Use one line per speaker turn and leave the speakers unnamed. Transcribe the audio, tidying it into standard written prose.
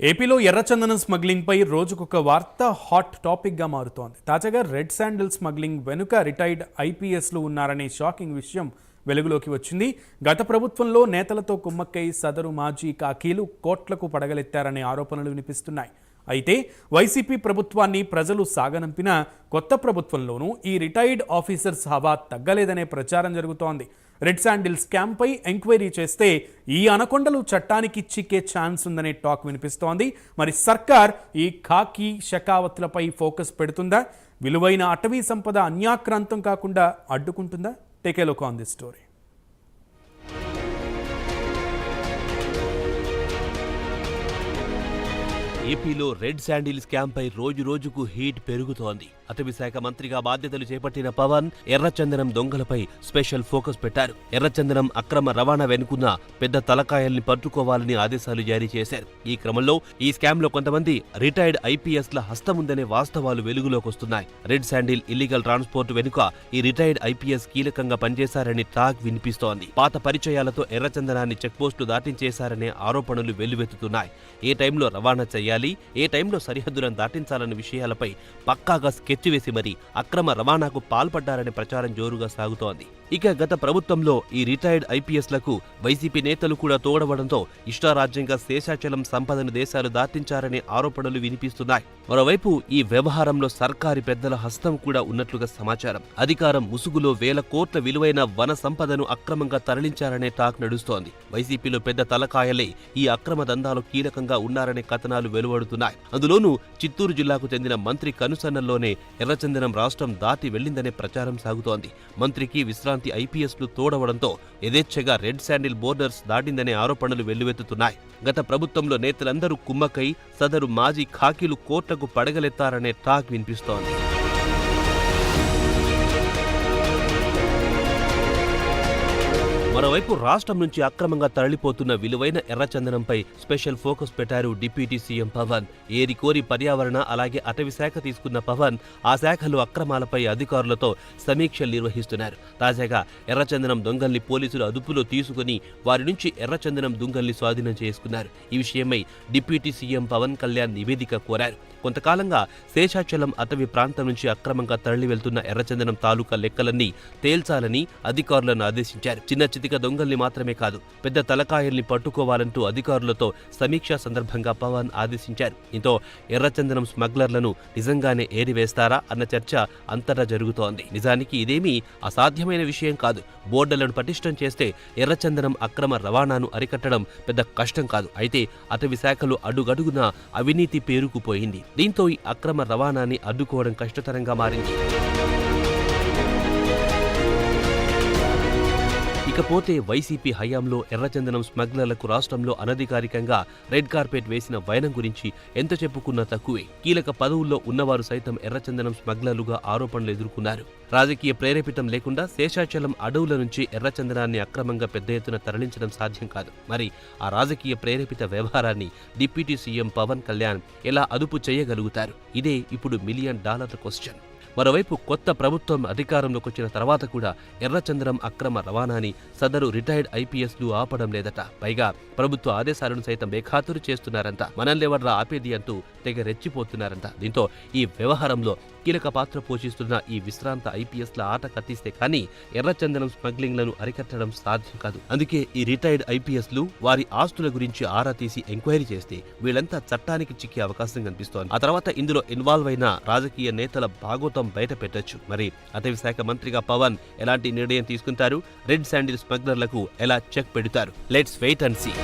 ఏపీలో ఎర్రచందనం స్మగ్లింగ్ పై రోజుకొక వార్త హాట్ టాపిక్ గా మారుతోంది. తాజాగా రెడ్ శాండిల్ స్మగ్లింగ్ వెనుక రిటైర్డ్ ఐపీఎస్లు ఉన్నారనే షాకింగ్ విషయం వెలుగులోకి వచ్చింది. గత ప్రభుత్వంలో నేతలతో కుమ్మక్కై సదరు మాజీ కాకీలు కోట్లకు పడగలెత్తారనే ఆరోపణలు వినిపిస్తున్నాయి. అయితే వైసీపీ ప్రభుత్వాన్ని ప్రజలు సాగనంపిన కొత్త ప్రభుత్వంలోనూ ఈ రిటైర్డ్ ఆఫీసర్స్ హవా తగ్గలేదనే ప్రచారం జరుగుతోంది. రెడ్ శాండిల్ స్కామ్ పై ఎంక్వైరీ చేస్తే ఈ అనకొండలు చట్టానికి చిక్కే ఛాన్స్ ఉందనే టాక్ వినిపిస్తోంది. మరి సర్కార్ ఈ ఖాకీ షెకావత్లపై ఫోకస్ పెడుతుందా? విలువైన అటవీ సంపద అన్యాక్రాంతం కాకుండా అడ్డుకుంటుందా? Take a look on this story.
ఏపీలో రెడ్ శాండిల్ స్కామ్ పై రోజు రోజుకు హీట్ పెరుగుతోంది. అటవీ శాఖ మంత్రిగా బాధ్యతలు చేపట్టిన పవన్ ఎర్రచందనం దొంగలపై స్పెషల్ ఫోకస్ పెట్టారు. ఎర్రచందనం అక్రమ రవాణా వెనుకున్న పెద్ద తలకాయల్ని పట్టుకోవాలని ఆదేశాలు జారీ చేశారు. ఈ క్రమంలో ఈ స్కామ్ లో కొంతమంది రిటైర్డ్ ఐపీఎస్ల హస్తముందనే వాస్తవాలు వెలుగులోకొస్తున్నాయి. రెడ్ శాండిల్ ఇల్లీగల్ ట్రాన్స్పోర్ట్ వెనుక ఈ రిటైర్డ్ ఐపీఎస్ కీలకంగా పనిచేశారని టాక్ వినిపిస్తోంది. పాత పరిచయాలతో ఎర్రచందనాన్ని చెక్పోస్టు దాటించేశారనే ఆరోపణలు వెల్లువెత్తుతున్నాయి. ఏ టైంలో రవాణా చేయాలి, ఏ టైంలో సరిహద్దులను దాటించాలన్న విషయాలపై పక్కాగా స్కెచ్ వేసి మరీ అక్రమ రవాణాకు పాల్పడ్డారనే ప్రచారం జోరుగా సాగుతోంది. ఇక గత ప్రభుత్వంలో ఈ రిటైర్డ్ ఐపీఎస్లకు వైసీపీ నేతలు కూడా తోడవడంతో ఇష్టారాజ్యంగా శేషాచలం సంపదను దేశాలు దాటించారనే ఆరోపణలు వినిపిస్తున్నాయి. మరోవైపు ఈ వ్యవహారంలో సర్కారీ పెద్దల హస్తం కూడా ఉన్నట్లుగా సమాచారం. అధికారం ముసుగులో వేల కోట్ల విలువైన వన సంపదను అక్రమంగా తరలించారనే టాక్ నడుస్తోంది. వైసీపీలో పెద్ద తలకాయలే ఈ అక్రమ దందాలో కీలకంగా ఉన్నారనే కథనాలు వెలువడుతున్నాయి. అందులోనూ చిత్తూరు జిల్లాకు చెందిన మంత్రి కనుసన్నల్లోనే ఎర్రచందనం రాష్ట్రం దాటి వెళ్లిందనే ప్రచారం సాగుతోంది. మంత్రికి విశ్రాంతి ఐపీఎస్లు తోడవడంతో యథేచ్ఛగా రెడ్ శాండిల్ బోర్డర్స్ దాటిందనే ఆరోపణలు వెల్లువెత్తుతున్నాయి. గత ప్రభుత్వంలో నేతలందరూ కుమ్మకై సదరు మాజీ ఖాకీలు కోట్లకు పడగలెత్తారనే టాక్ వినిపిస్తోంది. మరోవైపు రాష్ట్రం నుంచి అక్రమంగా తరలిపోతున్న విలువైన ఎర్రచందనంపై స్పెషల్ ఫోకస్ పెట్టారు డిప్యూటీ సీఎం పవన్. ఏరికోరి పర్యావరణ అలాగే అటవీ శాఖ తీసుకున్న పవన్ ఆ శాఖలో అక్రమాలపై అధికారులతో సమీక్షలు నిర్వహిస్తున్నారు. తాజాగా ఎర్రచందనం దొంగల్ని పోలీసులు అదుపులో తీసుకుని వారి నుంచి ఎర్రచందనం దొంగల్ని స్వాధీనం చేసుకున్నారు. ఈ విషయమై డిప్యూటీ సీఎం పవన్ కళ్యాణ్ నివేదిక కోరారు. కొంతకాలంగా శేషాచలం అటవీ ప్రాంతం నుంచి అక్రమంగా తరలి వెళ్తున్న ఎర్రచందనం తాలూకా లెక్కలన్నీ తేల్చాలని అధికారులను ఆదేశించారు. చిన్న చితిక దొంగల్ని మాత్రమే కాదు, పెద్ద తలకాయల్ని పట్టుకోవాలంటూ అధికారులతో సమీక్ష సందర్భంగా పవన్ ఆదేశించారు. దీంతో ఎర్రచందనం స్మగ్లర్లను నిజంగానే ఏరివేస్తారా అన్న చర్చ అంతటా జరుగుతోంది. నిజానికి ఇదేమీ అసాధ్యమైన విషయం కాదు. బోర్డర్లను పటిష్టం చేస్తే ఎర్రచందనం అక్రమ రవాణాను అరికట్టడం పెద్ద కష్టం కాదు. అయితే అటవీ శాఖలో అడుగడుగునా అవినీతి పేరుకుపోయింది. దీంతో ఈ అక్రమ రవాణాని అడ్డుకోవడం కష్టతరంగా మారింది. ఇకపోతే వైసీపీ హయాంలో ఎర్రచందనం స్మగ్లర్లకు రాష్ట్రంలో అనధికారికంగా రెడ్ కార్పెట్ వేసిన వైనం గురించి ఎంత చెప్పుకున్నా తక్కువే. కీలక పదవుల్లో ఉన్నవారు సైతం ఎర్రచందనం స్మగ్లర్లుగా ఆరోపణలు ఎదుర్కొన్నారు. రాజకీయ ప్రేరేపితం లేకుండా శేషాచలం అడవుల నుంచి ఎర్రచందనాన్ని అక్రమంగా పెద్ద ఎత్తున తరలించడం సాధ్యం కాదు. మరి ఆ రాజకీయ ప్రేరేపిత వ్యవహారాన్ని డిప్యూటీ సీఎం పవన్ కళ్యాణ్ ఎలా అదుపు చేయగలుగుతారు? ఇదే ఇప్పుడు $1 మిలియన్ క్వశ్చన్. మరోవైపు కొత్త ప్రభుత్వం అధికారంలోకి వచ్చిన తర్వాత కూడా ఎర్రచందనం అక్రమ రవాణాని సదరు రిటైర్డ్ ఐపీఎస్లు ఆపడం లేదట. పైగా ప్రభుత్వ ఆదేశాలను సైతం బేఖాతరు చేస్తున్నారంట. మనల్నెవర్రా ఆపేది అంటూ తెగ రెచ్చిపోతున్నారంట. దీంతో ఈ వ్యవహారంలో కీలక పాత్ర పోషిస్తున్న ఈ విశ్రాంత ఐపీఎస్ల ఆట కట్టిస్తే కానీ ఎర్రచందనం స్మగ్లింగ్లను అరికట్టడం సాధ్యం కాదు. అందుకే ఈ రిటైర్డ్ ఐపీఎస్లు వారి ఆస్తుల గురించి ఆరా తీసి ఎంక్వైరీ చేస్తే వీళ్ళంతా చట్టానికి చిక్కే అవకాశం కనిపిస్తోంది. ఆ తర్వాత ఇందులో ఇన్వాల్వ్ అయిన రాజకీయ నేతల భాగోతం బయట పెట్టొచ్చు. మరి అటవీ శాఖ మంత్రిగా పవన్ ఎలాంటి నిర్ణయం తీసుకుంటారు? రెడ్ శాండిల్ స్మగ్లర్లకు ఎలా చెక్ పెడతారు? Let's wait and see.